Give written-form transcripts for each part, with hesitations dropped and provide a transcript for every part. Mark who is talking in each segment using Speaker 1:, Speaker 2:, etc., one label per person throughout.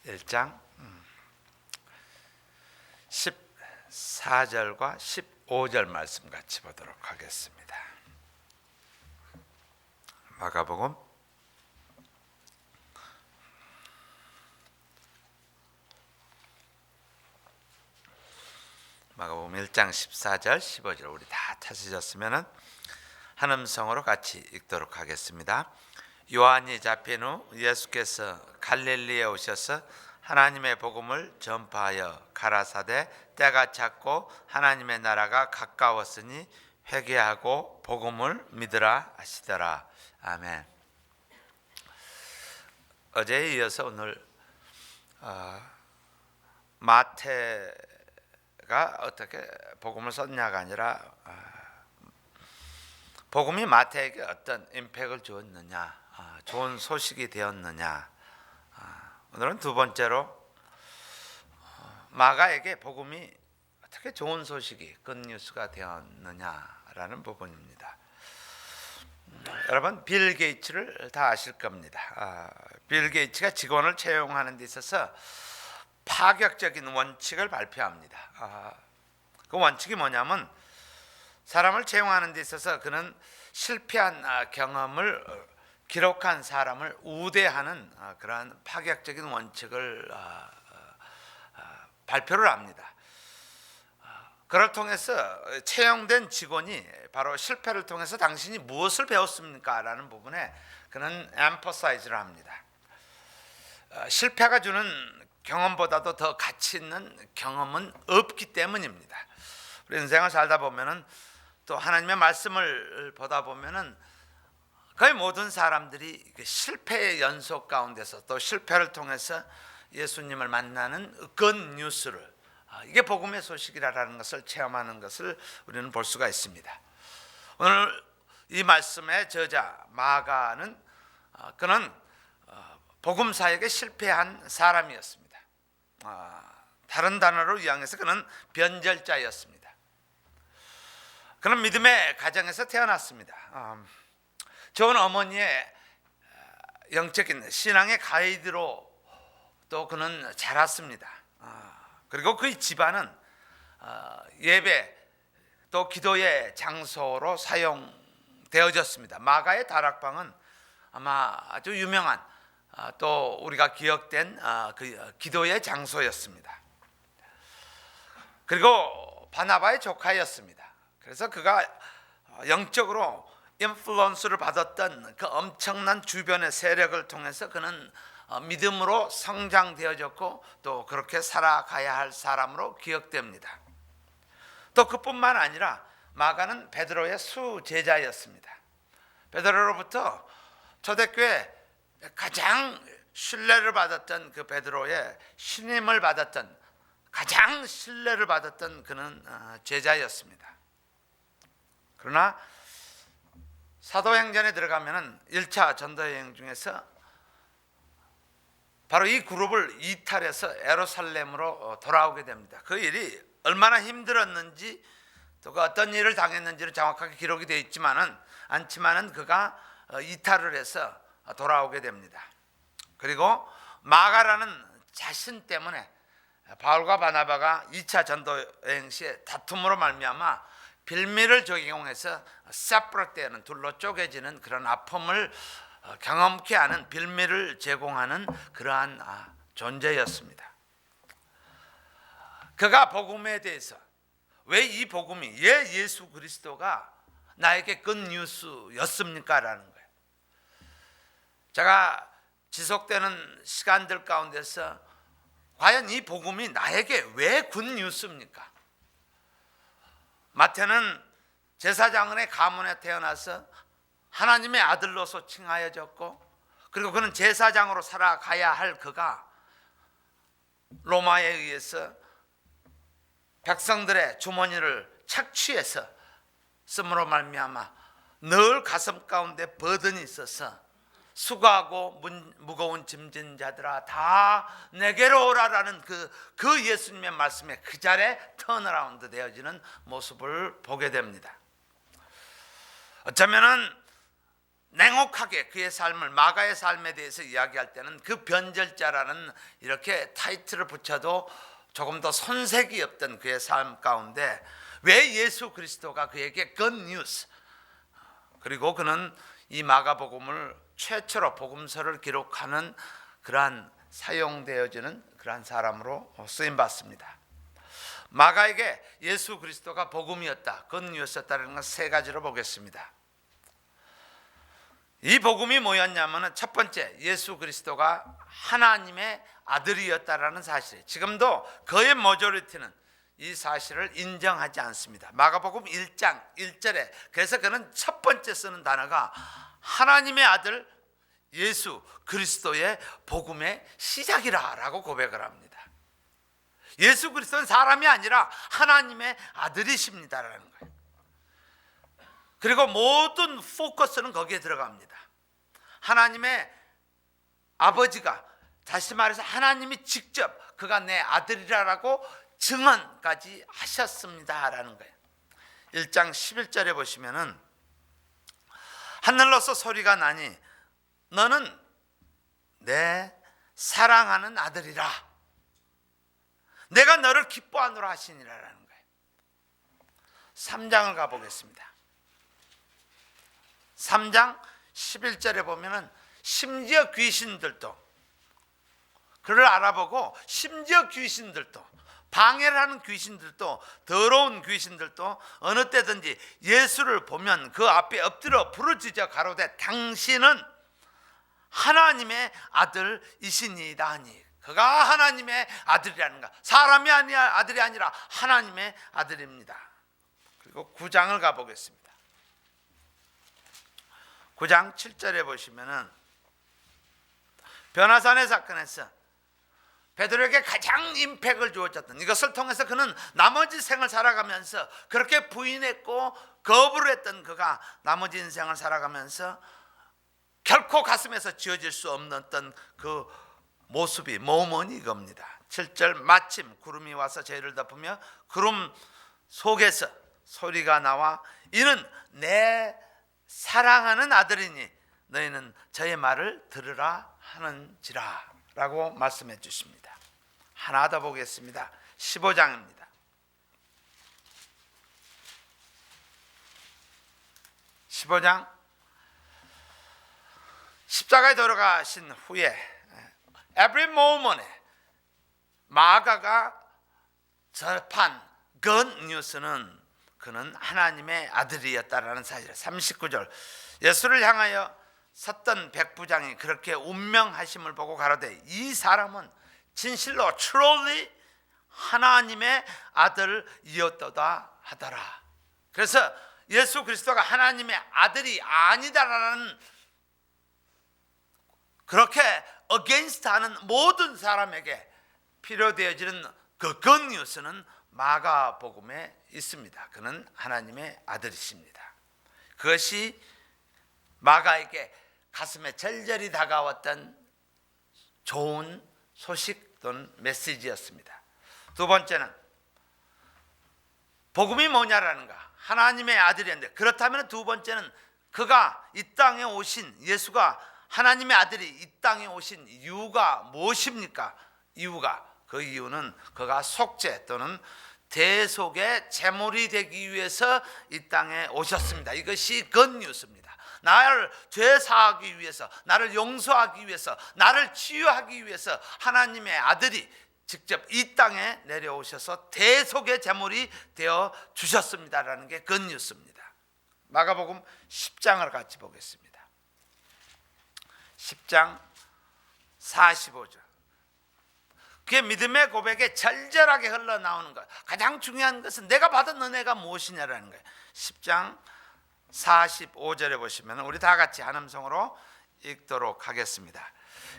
Speaker 1: 1장 14절과 15절 말씀 같이 보도록 하겠습니다. 마가복음 1장 14절 15절 우리 다 찾으셨으면 한 음성으로 같이 읽도록 하겠습니다. 요한이 잡힌 후 예수께서 갈릴리에 오셔서 하나님의 복음을 전파하여 가라사대 때가 찼고 하나님의 나라가 가까웠으니 회개하고 복음을 믿으라 하시더라. 아멘. 어제에 이어서 오늘 마태가 어떻게 복음을 썼냐가 아니라 복음이 마태에게 어떤 임팩을 주었느냐, 좋은 소식이 되었느냐. 오늘은 두 번째로 마가에게 복음이 어떻게 좋은 소식이 굿뉴스가 되었느냐라는 부분입니다. 여러분 빌 게이츠를 다 아실 겁니다. 빌 게이츠가 직원을 채용하는 데 있어서 파격적인 원칙을 발표합니다. 그 원칙이 뭐냐면 사람을 채용하는 데 있어서 그는 실패한 경험을 기록한 사람을 우대하는 그러한 파격적인 원칙을 발표를 합니다. 그걸 통해서 채용된 직원이 바로 실패를 통해서 당신이 무엇을 배웠습니까? 라는 부분에 그는 emphasize를 합니다. 실패가 주는 경험보다도 더 가치 있는 경험은 없기 때문입니다. 우리 인생을 살다 보면은 또 하나님의 말씀을 보다 보면은 거의 모든 사람들이 실패의 연속 가운데서 또 실패를 통해서 예수님을 만나는 굿뉴스를, 이게 복음의 소식이라는 것을 체험하는 것을 우리는 볼 수가 있습니다. 오늘 이 말씀의 저자 마가는 그는 복음 사역에 실패한 사람이었습니다. 다른 단어로 이야기해서 그는 변절자였습니다. 그는 믿음의 가정에서 태어났습니다. 좋은 어머니의 영적인 신앙의 가이드로 또 그는 자랐습니다. 그리고 그의 집안은 예배 또 기도의 장소로 사용되어졌습니다. 마가의 다락방은 아마 아주 유명한 또 우리가 기억된 그 기도의 장소였습니다. 그리고 바나바의 조카였습니다. 그래서 그가 영적으로 인플루언스를 받았던 그 엄청난 주변의 세력을 통해서 그는 믿음으로 성장되어졌고 또 그렇게 살아가야 할 사람으로 기억됩니다. 또 그뿐만 아니라 마가는 베드로의 수제자였습니다. 베드로로부터 초대교회 가장 신뢰를 받았던 그 베드로의 신임을 받았던 가장 신뢰를 받았던 그는 제자였습니다. 그러나 사도행전에 들어가면은 1차 전도여행 중에서 바로 이 그룹을 이탈해서 예루살렘으로 돌아오게 됩니다. 그 일이 얼마나 힘들었는지 또 그 어떤 일을 당했는지를 정확하게 기록이 되어 있지만은 않지만은 그가 이탈을 해서 돌아오게 됩니다. 그리고 마가라는 자신 때문에 바울과 바나바가 2차 전도여행 시에 다툼으로 말미암아 빌미를 적용해서 세퍼레트되는 둘로 쪼개지는 그런 아픔을 경험케 하는 빌미를 제공하는 그러한 존재였습니다. 그가 복음에 대해서 왜 이 복음이 예수 그리스도가 나에게 굿뉴스였습니까? 라는 거예요. 제가 지속되는 시간들 가운데서 과연 이 복음이 나에게 왜 굿뉴스입니까? 마태는 제사장의 가문에 태어나서 하나님의 아들로서 칭하여졌고 그리고 그는 제사장으로 살아가야 할 그가 로마에 의해서 백성들의 주머니를 착취해서 씀으로 말미암아 늘 가슴 가운데 버든이 있어서 수고하고 무거운 짐진 자들아 다 내게로 오라라는 그 예수님의 말씀에 그 자리에 턴어라운드 되어지는 모습을 보게 됩니다. 어쩌면은 냉혹하게 그의 삶을, 마가의 삶에 대해서 이야기할 때는 그 변절자라는 이렇게 타이틀을 붙여도 조금 더 손색이 없던 그의 삶 가운데 왜 예수 그리스도가 그에게 good news, 그리고 그는 이 마가복음을 최초로 복음서를 기록하는 그러한 사용되어지는 그러한 사람으로 쓰임 받습니다. 마가에게 예수 그리스도가 복음이었다, good news였다는 것 세 가지로 보겠습니다. 이 복음이 뭐였냐면, 첫 번째, 예수 그리스도가 하나님의 아들이었다라는 사실. 지금도 거의 머저리티는 이 사실을 인정하지 않습니다. 마가복음 1장 1절에 그래서 그는 첫 번째 쓰는 단어가 하나님의 아들 예수 그리스도의 복음의 시작이라고 고백을 합니다. 예수 그리스도는 사람이 아니라 하나님의 아들이십니다라는 거예요. 그리고 모든 포커스는 거기에 들어갑니다. 하나님의 아버지가, 다시 말해서 하나님이 직접 그가 내 아들이라고 증언까지 하셨습니다라는 거예요. 1장 11절에 보시면은 하늘로서 소리가 나니 너는 내 사랑하는 아들이라, 내가 너를 기뻐하노라 하시니라라는 거예요. 3장을 가보겠습니다. 3장 11절에 보면은 심지어 귀신들도 그를 알아보고, 심지어 귀신들도, 방해를 하는 귀신들도, 더러운 귀신들도 어느 때든지 예수를 보면 그 앞에 엎드려 부르짖어 가로되 당신은 하나님의 아들이시니이다 하니, 그가 하나님의 아들이라는가, 사람이 아니야 아들이 아니라 하나님의 아들입니다. 그리고 9장을 가보겠습니다. 9장 7절에 보시면은 변화산의 사건에서 베드로에게 가장 임팩을 주었던 이것을 통해서 그는 나머지 생을 살아가면서, 그렇게 부인했고 거부를 했던 그가 나머지 인생을 살아가면서 결코 가슴에서 지워질 수 없는 그 모습이 뭐뭐니 이겁니다. 7절 마침 구름이 와서 저희를 덮으며 구름 속에서 소리가 나와 이는 내 사랑하는 아들이니 너희는 저의 말을 들으라 하는지라 라고 말씀해 주십니다. 하나 더 보겠습니다. 15장입니다. 15장 십자가에 돌아가신 후에 every moment에 마가가 접한 good news는 그는 하나님의 아들이었다라는 사실. 39절 예수를 향하여 섰던 백부장이 그렇게 운명하심을 보고 가로되 이 사람은 진실로 truly 하나님의 아들이었도다 하더라. 그래서 예수 그리스도가 하나님의 아들이 아니다라는, 그렇게 against 하는 모든 사람에게 필요되어지는 그 good news는 마가복음에 있습니다. 그는 하나님의 아들이십니다. 그것이 마가에게 가슴에 절절히 다가왔던 좋은 소식 또는 메시지였습니다. 두 번째는 복음이 뭐냐라는가, 하나님의 아들이었는데, 그렇다면 두 번째는 그가 이 땅에 오신, 예수가 하나님의 아들이 이 땅에 오신 이유가 무엇입니까? 그 이유는 그가 속죄 또는 대속의 제물이 되기 위해서 이 땅에 오셨습니다. 이것이 굿뉴스입니다. 나를 죄 사하기 위해서, 나를 용서하기 위해서, 나를 치유하기 위해서 하나님의 아들이 직접 이 땅에 내려오셔서 대속의 제물이 되어 주셨습니다라는 게 굿뉴스입니다. 마가복음 10장을 같이 보겠습니다. 10장 45절. 그의 믿음의 고백에 절절하게 흘러나오는 것, 가장 중요한 것은 내가 받은 은혜가 무엇이냐라는 거예요. 10장 45절에 보시면 우리 다 같이 한 음성으로 읽도록 하겠습니다.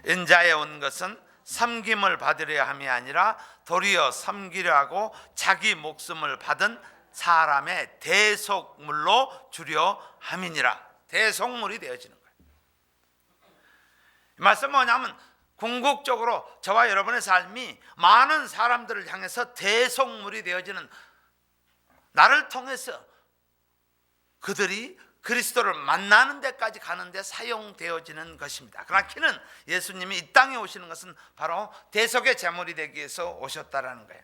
Speaker 1: 인자에 온 것은 섬김을 받으려 함이 아니라 도리어 섬기려 하고 자기 목숨을 받은 사람의 대속물로 주려 함이니라. 대속물이 되어지는 거예요. 이 말씀은 뭐냐면 궁극적으로 저와 여러분의 삶이 많은 사람들을 향해서 대속물이 되어지는, 나를 통해서 그들이 그리스도를 만나는 데까지 가는데 사용되어지는 것입니다. 그러나 키는 예수님이 이 땅에 오시는 것은 바로 대속의 제물이 되기 위해서 오셨다라는 거예요.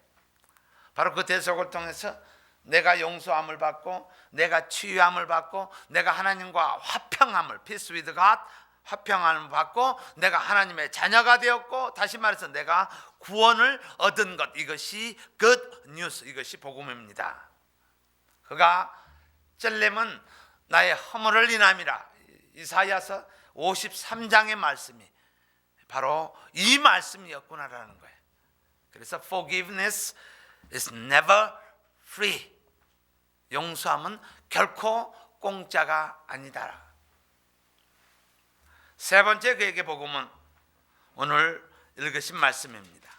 Speaker 1: 바로 그 대속을 통해서 내가 용서함을 받고, 내가 치유함을 받고, 내가 하나님과 화평함을, peace with God, 화평함을 받고, 내가 하나님의 자녀가 되었고, 다시 말해서 내가 구원을 얻은 것, 이것이 good news, 이것이 복음입니다. 그가 찔림은 나의 허물을 인함이라, 이사야서 53장의 말씀이 바로 이 말씀이었구나라는 거예요. 그래서 forgiveness is never free. 용서함은 결코 공짜가 아니다. 세 번째 그에게 복음은 오늘 읽으신 말씀입니다.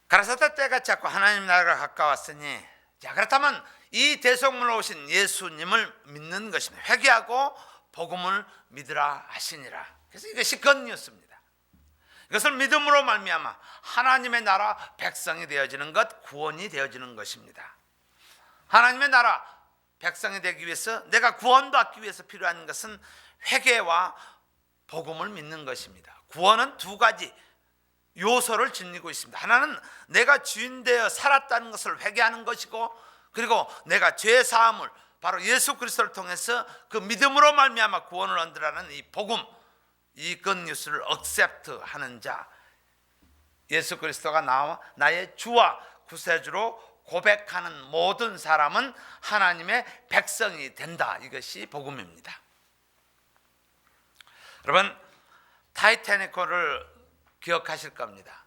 Speaker 1: 가라사대 때가 찼고 하나님 나라가 가까웠으니, 자, 그렇다면 이 대속물로 오신 예수님을 믿는 것입니다. 회개하고 복음을 믿으라 하시니라. 그래서 이것이 굿뉴스입니다. 이것을 믿음으로 말미암아 하나님의 나라 백성이 되어지는 것, 구원이 되어지는 것입니다. 하나님의 나라 백성이 되기 위해서, 내가 구원받기 위해서 필요한 것은 회개와 복음을 믿는 것입니다. 구원은 두 가지 요소를 지니고 있습니다. 하나는 내가 주인 되어 살았다는 것을 회개하는 것이고, 그리고 내가 죄 사함을 바로 예수 그리스도를 통해서 그 믿음으로 말미암아 구원을 얻으라는 이 복음, 이 굿뉴스를 accept 하는 자, 예수 그리스도가 나의 주와 구세주로 고백하는 모든 사람은 하나님의 백성이 된다. 이것이 복음입니다. 여러분, 타이타닉호를 기억하실 겁니다.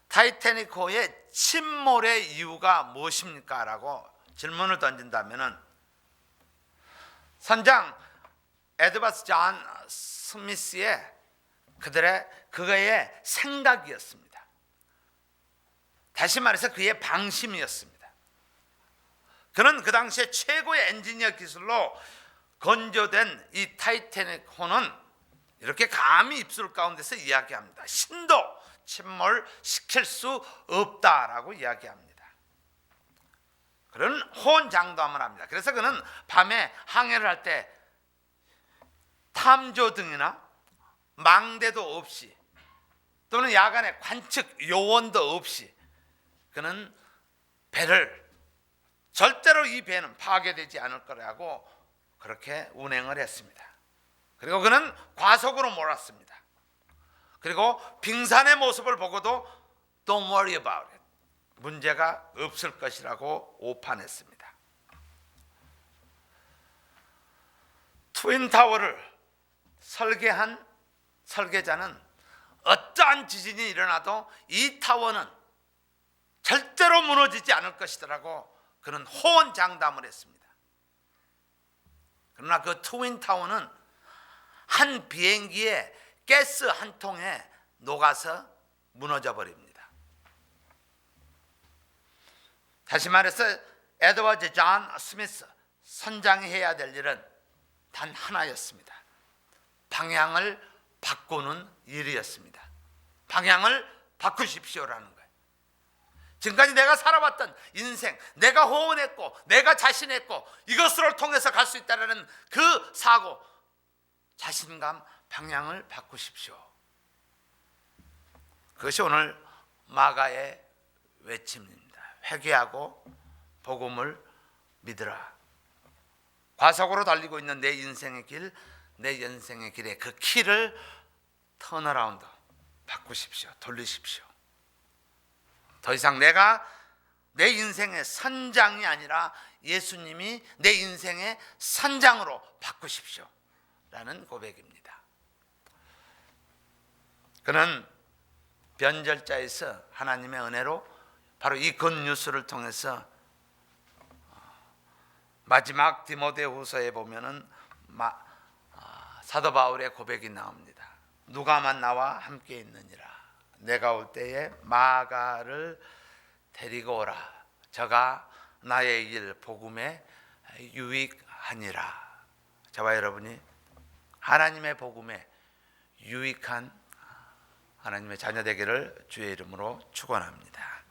Speaker 1: 타이타닉호의 침몰의 이유가 무엇입니까? 라고 질문을 던진다면 선장 에드버스 존 스미스의 그의 생각이었습니다. 다시 말해서 그의 방심이었습니다. 그는 그 당시에 최고의 엔지니어 기술로 건조된 이 타이타닉호는 이렇게 감히 입술 가운데서 이야기합니다. 신도 침몰시킬 수 없다라고 이야기합니다. 그런 호언장담을 합니다. 그래서 그는 밤에 항해를 할 때 탐조등이나 망대도 없이, 또는 야간에 관측 요원도 없이 그는 배를, 절대로 이 배는 파괴되지 않을 거라고 그렇게 운행을 했습니다. 그리고 그는 과속으로 몰았습니다. 그리고 빙산의 모습을 보고도 Don't worry about it, 문제가 없을 것이라고 오판했습니다. 트윈타워를 설계한 설계자는 어떠한 지진이 일어나도 이 타워는 절대로 무너지지 않을 것이라고 그는 호언장담을 했습니다. 그러나 그 트윈타워는 한 비행기에 가스 한 통에 녹아서 무너져 버립니다. 다시 말해서 에드워드 존 스미스 선장이 해야 될 일은 단 하나였습니다. 방향을 바꾸는 일이었습니다. 방향을 바꾸십시오라는 거예요. 지금까지 내가 살아왔던 인생, 내가 호언했고 내가 자신했고 이것을 통해서 갈 수 있다는 그 사고, 자신감, 방향을 바꾸십시오. 그것이 오늘 마가의 외침입니다. 회개하고 복음을 믿으라. 과속으로 달리고 있는 내 인생의 길, 내 인생의 길에 그 키를 턴어라운드, 바꾸십시오. 돌리십시오. 더 이상 내가 내 인생의 선장이 아니라 예수님이 내 인생의 선장으로 바꾸십시오 라는 고백입니다. 그는 변절자에서 하나님의 은혜로 바로 이 굿뉴스를 통해서 마지막 디모데후서에 보면은 사도 바울의 고백이 나옵니다. 누가만 나와 함께 있느니라. 내가 올 때에 마가를 데리고 오라. 저가 나의 일 복음에 유익하니라. 저와 여러분이 하나님의 복음에 유익한 하나님의 자녀 되기를 주의 이름으로 축원합니다.